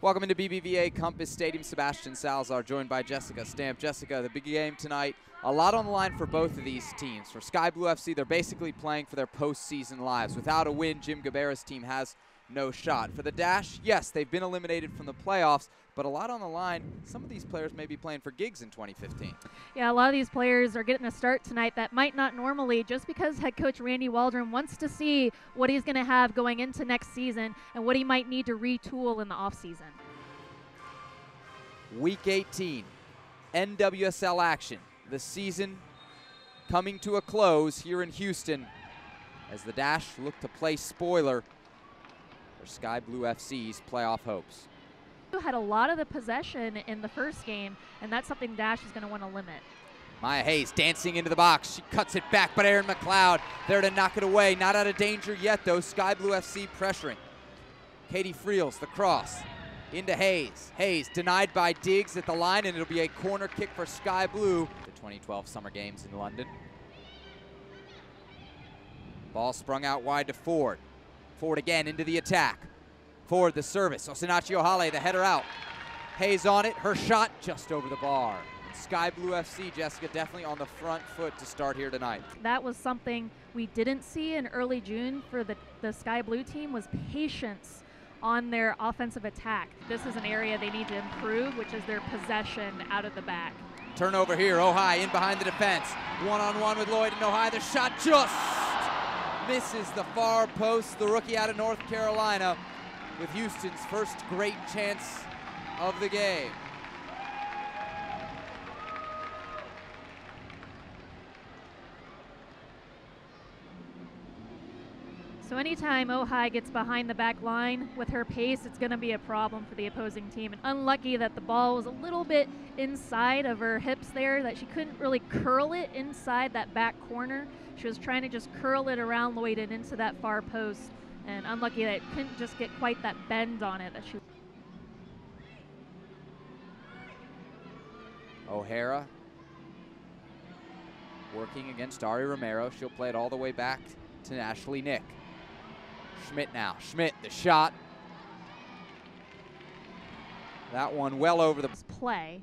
Welcome into BBVA Compass Stadium. Sebastian Salazar joined by Jessica Stamp. Jessica, the big game tonight, a lot on the line for both of these teams. For Sky Blue FC, they're basically playing for their postseason lives. Without a win, Jim Gabera's team has no shot. For the Dash, yes, they've been eliminated from the playoffs, but a lot on the line. Some of these players may be playing for gigs in 2015. Yeah, a lot of these players are getting a start tonight that might not normally, just because head coach Randy Waldron wants to see what he's going to have going into next season and what he might need to retool in the offseason. Week 18, NWSL action. The season coming to a close here in Houston as the Dash look to play spoiler for Sky Blue FC's playoff hopes. Had a lot of the possession in the first game, and that's something Dash is going to want to limit. Maya Hayes dancing into the box. She cuts it back, but Aaron McLeod there to knock it away. Not out of danger yet, though. Sky Blue FC pressuring. Katie Friels, the cross into Hayes. Hayes denied by Diggs at the line, and it'll be a corner kick for Sky Blue. The 2012 Summer Games in London. Ball sprung out wide to Ford. Ford again into the attack. Ford the service. Osinachi Ohale, the header out. Hayes on it. Her shot just over the bar. Sky Blue FC, Jessica, definitely on the front foot to start here tonight. That was something we didn't see in early June for the Sky Blue team, was patience on their offensive attack. This is an area they need to improve, which is their possession out of the back. Turnover here. Ohai in behind the defense. One-on-one with Lloyd and Ohai. The shot just misses the far post. The rookie out of North Carolina with Houston's first great chance of the game. So anytime Ohai gets behind the back line with her pace, it's going to be a problem for the opposing team. And unlucky that the ball was a little bit inside of her hips there, that she couldn't really curl it inside that back corner. She was trying to just curl it around Lloyd and into that far post. And unlucky that it couldn't just get quite that bend on it that she. O'Hara working against Ari Romero. She'll play it all the way back to Ashley Nick. Schmidt now. Schmidt, the shot. That one well over the play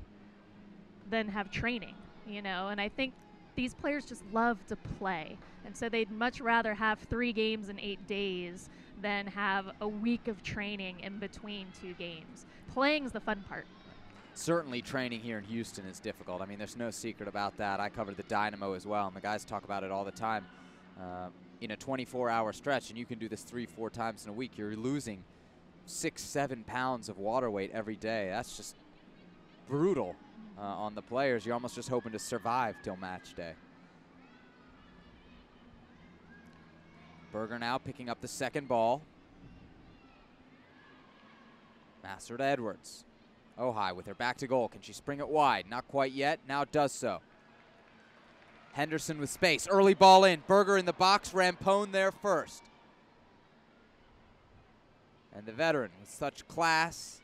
than have training, you know, and I think these players just love to play, and so they'd much rather have 3 games in 8 days than have a week of training in between 2 games. Playing's the fun part. Certainly training here in Houston is difficult. I mean, there's no secret about that. I covered the Dynamo as well, and the guys talk about it all the time. In a 24-hour stretch, and you can do this 3-4 times in a week, you're losing 6-7 pounds of water weight every day. That's just brutal on the players. You're almost just hoping to survive till match day. Berger now picking up the second ball. Master to Edwards. Ohai with her back to goal. Can she spring it wide? Not quite yet. Now does so. Henderson with space. Early ball in. Berger in the box. Rampone there first. And the veteran with such class.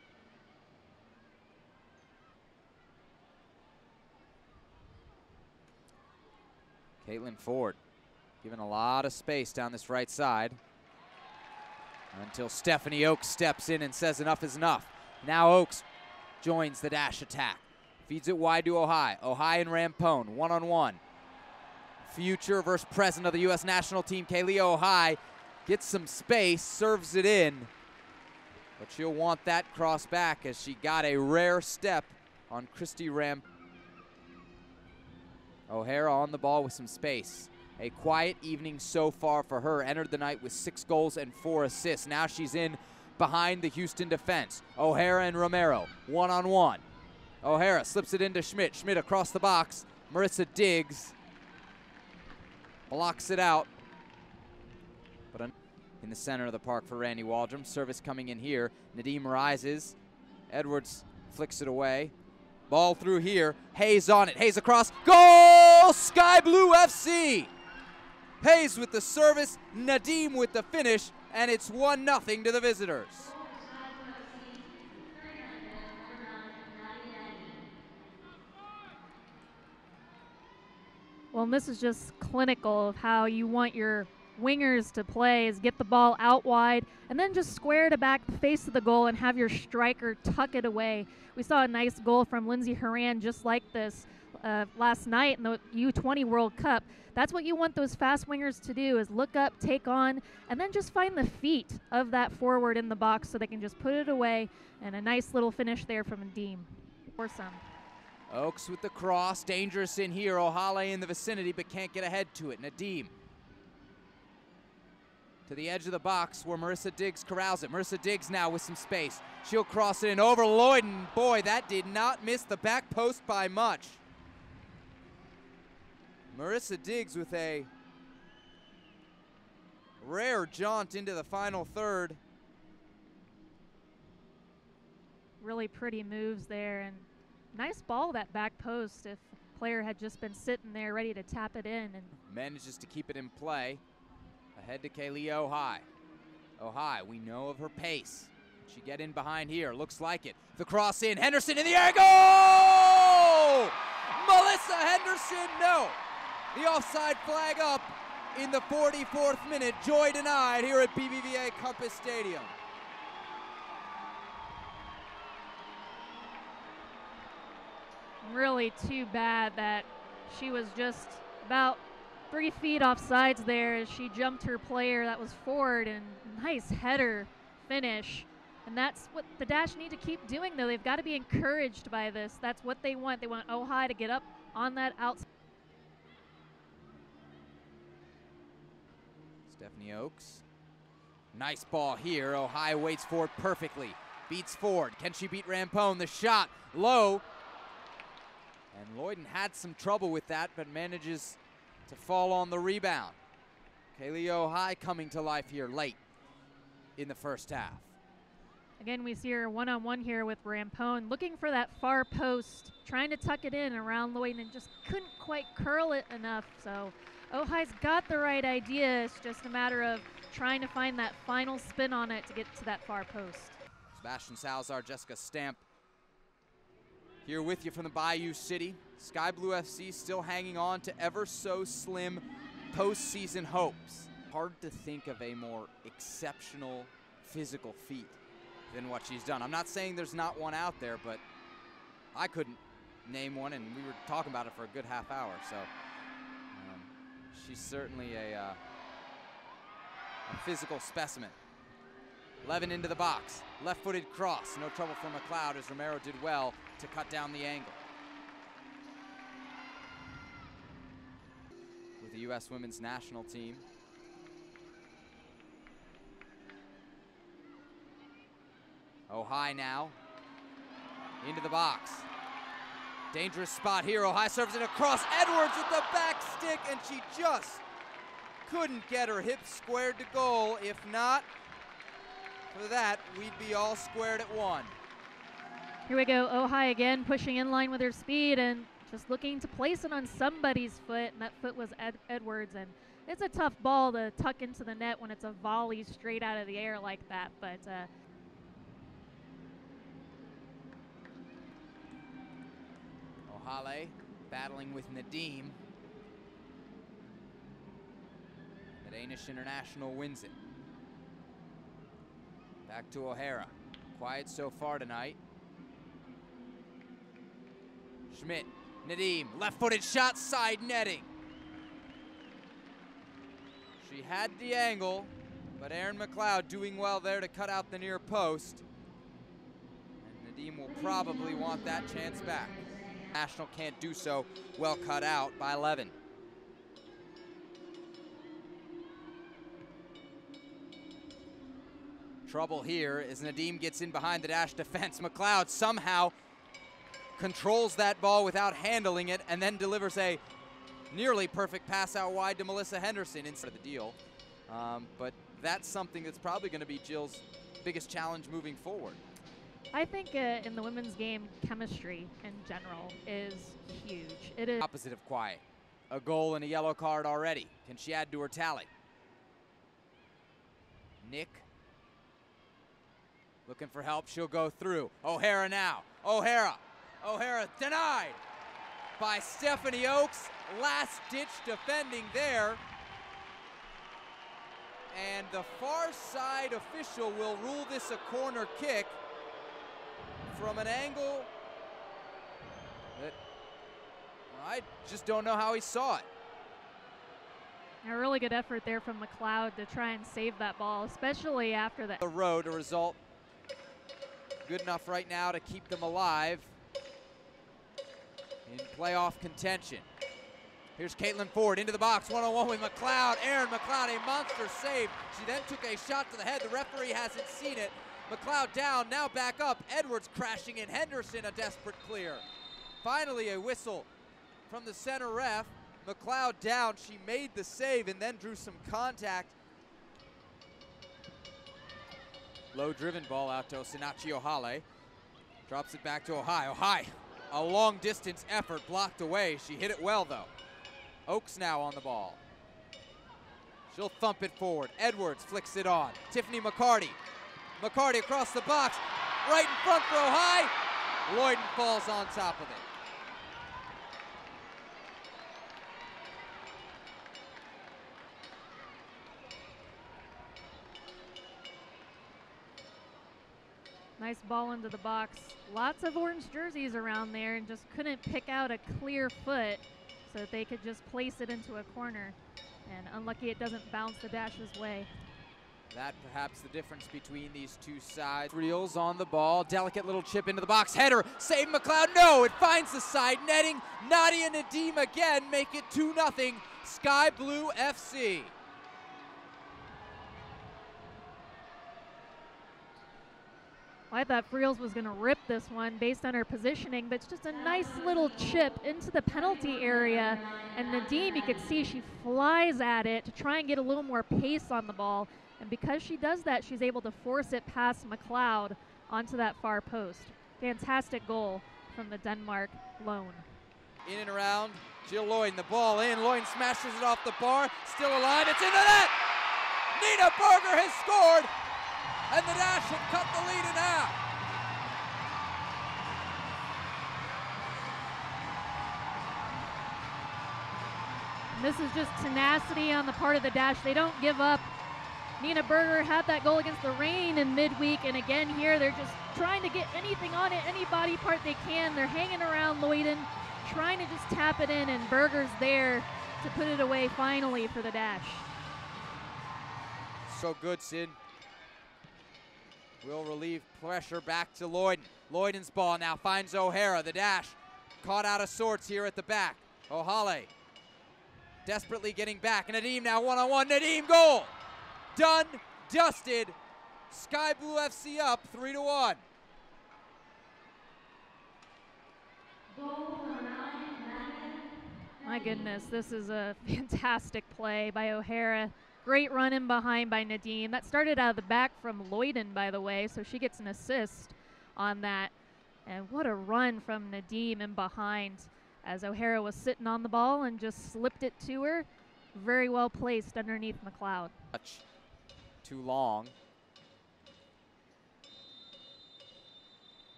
Caitlin Ford given a lot of space down this right side until Stephanie Oakes steps in and says enough is enough. Now Oakes joins the Dash attack. Feeds it wide to Ohai. Ohai and Rampone one-on-one. Future versus present of the U.S. national team. Kaylee Ohai gets some space, serves it in, but she'll want that cross back as she got a rare step on Christy Ram. O'Hara on the ball with some space. A quiet evening so far for her. Entered the night with 6 goals and 4 assists. Now she's in behind the Houston defense. O'Hara and Romero one-on-one. O'Hara slips it into Schmidt. Schmidt across the box. Marissa Diggs blocks it out. But in the center of the park for Randy Waldron. Service coming in here. Nadeem rises. Edwards flicks it away. Ball through here. Hayes on it. Hayes across. Goal! Sky Blue FC! Hayes with the service. Nadeem with the finish. And it's 1-0 to the visitors. Well, and this is just clinical of how you want your wingers to play is get the ball out wide and then just square to back the face of the goal and have your striker tuck it away. We saw a nice goal from Lindsey Horan just like this last night in the U20 World Cup. That's what you want those fast wingers to do, is look up, take on, and then just find the feet of that forward in the box so they can just put it away, and a nice little finish there from Nadim. Or some. Oaks with the cross, dangerous in here. O'Hale in the vicinity, but can't get ahead to it. Nadim to the edge of the box where Marissa Diggs corrals it. Marissa Diggs now with some space. She'll cross it in over Lloyden. Boy, that did not miss the back post by much. Marissa Diggs with a rare jaunt into the final third. Really pretty moves there, and nice ball, that back post, if player had just been sitting there ready to tap it in. And manages to keep it in play. Ahead to Kaylee Ohai. Ohai, we know of her pace. She get in behind here, looks like it. The cross in, Henderson in the air, goal! Melissa Henderson, no! The offside flag up in the 44th minute. Joy denied here at BBVA Compass Stadium. Really too bad that she was just about 3 feet off sides there as she jumped her player that was forward, and nice header finish. And that's what the Dash need to keep doing, though. They've got to be encouraged by this. That's what they want. They want Ohai to get up on that outside. Stephanie Oaks. Nice ball here. Ohai waits for it perfectly. Beats Ford. Can she beat Rampone? The shot low. And Lloyden had some trouble with that, but manages to fall on the rebound. Kaylee Ohai coming to life here late in the first half. Again, we see her one-on-one here with Rampone, looking for that far post, trying to tuck it in around Lloyden and just couldn't quite curl it enough. So Ohai's got the right idea. It's just a matter of trying to find that final spin on it to get to that far post. Sebastian Salazar, Jessica Stamp here with you from the Bayou City. Sky Blue FC still hanging on to ever so slim postseason hopes. Hard to think of a more exceptional physical feat than what she's done. I'm not saying there's not one out there, but I couldn't name one, and we were talking about it for a good half hour. So she's certainly a physical specimen. Levin into the box, left-footed cross, no trouble for McLeod as Romero did well to cut down the angle. With the U.S. women's national team. Ohai now into the box. Dangerous spot here. Ohai serves it across. Edwards with the back stick, and she just couldn't get her hips squared to goal. If not for that, we'd be all squared at one. Here we go. Ohai again pushing in line with her speed and just looking to place it on somebody's foot, and that foot was Edwards. And it's a tough ball to tuck into the net when it's a volley straight out of the air like that. But Ohale battling with Nadim. The Danish international wins it. Back to O'Hara. Quiet so far tonight. Schmidt, Nadim, left-footed shot, side netting. She had the angle, but Erin McLeod doing well there to cut out the near post. And Nadim will probably want that chance back. National can't do so. Well cut out by Levin. Trouble here as Nadim gets in behind the Dash defense. McLeod somehow controls that ball without handling it and then delivers a nearly perfect pass out wide to Melissa Henderson instead of the deal. But that's something that's probably going to be Jill's biggest challenge moving forward. I think in the women's game, chemistry in general is huge. It is opposite of quiet. A goal and a yellow card already. Can she add to her tally? Nick looking for help. She'll go through. O'Hara now. O'Hara denied by Stephanie Oaks. Last-ditch defending there. and the far side official will rule this a corner kick from an angle that I just don't know how he saw it. A really good effort there from McLeod to try and save that ball, especially after that. The road, a result good enough right now to keep them alive in playoff contention. Here's Caitlin Ford into the box, one-on-one with McLeod. Erin McLeod, a monster save. She then took a shot to the head. The referee hasn't seen it. McLeod down, now back up. Edwards crashing in. Henderson, a desperate clear. Finally, a whistle from the center ref. McLeod down. She made the save and then drew some contact. Low-driven ball out to Osinachi Ohale. Drops it back to Ohai. Ohai, a long-distance effort blocked away. She hit it well, though. Oaks now on the ball. She'll thump it forward. Edwards flicks it on. Tiffany McCarty. McCarty across the box. Right in front for Ohai. Lloyden falls on top of it. Nice ball into the box. Lots of orange jerseys around there and just couldn't pick out a clear foot so that they could just place it into a corner. And unlucky it doesn't bounce the Dash's way. That perhaps the difference between these two sides. Reels on the ball, delicate little chip into the box. Header, save McLeod, no, it finds the side netting. Nadia Nadim again make it 2-0, Sky Blue FC. Well, I thought Friels was going to rip this one based on her positioning, but it's just a nice little chip into the penalty area. And Nadim, you could see she flies at it to try and get a little more pace on the ball. And because she does that, she's able to force it past McLeod onto that far post. Fantastic goal from the Denmark lone. In and around, Jill Lloyden, the ball in. Lloyden smashes it off the bar, still alive, it's in the net! Nina Berger has scored! And the Dash have cut the lead in half. This is just tenacity on the part of the Dash. They don't give up. Nina Berger had that goal against the Reign in midweek, and again here they're just trying to get anything on it, any body part they can. They're hanging around Lloyden, trying to just tap it in, and Berger's there to put it away finally for the Dash. So good, Sid. Will relieve pressure back to Lloyden. Lloyden's ball now finds O'Hara. The Dash caught out of sorts here at the back. Ohale desperately getting back. Nadim now one-on-one. Nadim goal. Done, dusted. Sky Blue FC up 3-1. My goodness, this is a fantastic play by O'Hara. Great run in behind by Nadim. That started out of the back from Lloyden, by the way, so she gets an assist on that. And what a run from Nadim in behind as O'Hara was sitting on the ball and just slipped it to her. Very well placed underneath McLeod. Too long.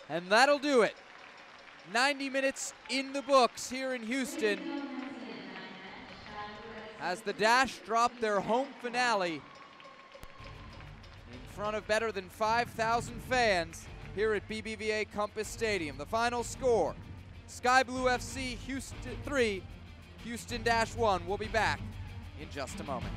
And that'll do it. 90 minutes in the books here in Houston as the Dash drop their home finale in front of better than 5,000 fans here at BBVA Compass Stadium. The final score, Sky Blue FC Houston 3, Houston Dash 1. We'll be back in just a moment.